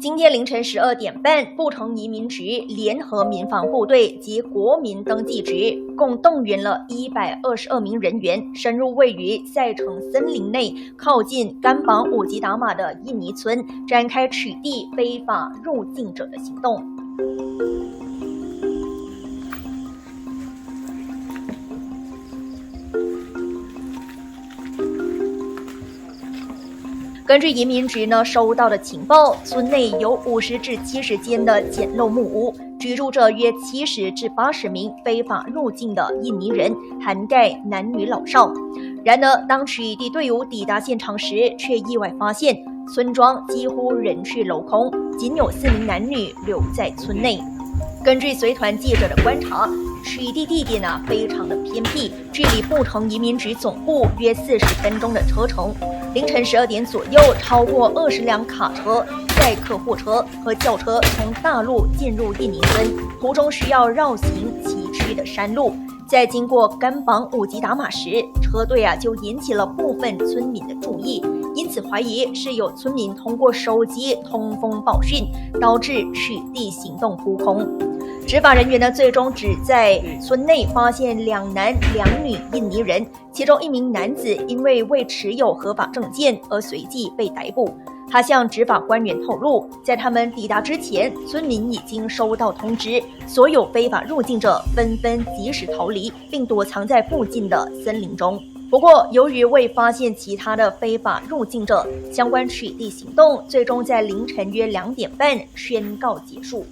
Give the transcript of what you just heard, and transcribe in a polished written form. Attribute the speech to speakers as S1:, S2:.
S1: 今天凌晨12点半，不同移民局联合民防部队及国民登记局，共动员了122名人员，深入位于赛城森林内靠近甘榜五吉达马的印尼村，展开取缔非法入境者的行动。根据移民局收到的情报，村内有50至70间的简陋木屋，居住着约70至80名非法入境的印尼人，涵盖男女老少。然而，当取缔队伍抵达现场时，却意外发现村庄几乎人去楼空，仅有4名男女留在村内。根据随团记者的观察，取缔地点非常的偏僻，距离不同移民局总部约40分钟的车程。凌晨12点左右，超过20辆卡车、载客货车和轿车从大陆进入印尼村，途中需要绕行崎岖的山路。在经过甘榜五吉达马时，车队就引起了部分村民的注意，因此怀疑是有村民通过手机通风报讯，导致取缔行动扑空。执法人员最终只在村内发现2男2女印尼人，其中1名男子因为未持有合法证件而随即被逮捕。他向执法官员透露，在他们抵达之前，村民已经收到通知，所有非法入境者纷纷及时逃离，并躲藏在附近的森林中。不过，由于未发现其他的非法入境者，相关取缔行动最终在凌晨约2点半宣告结束。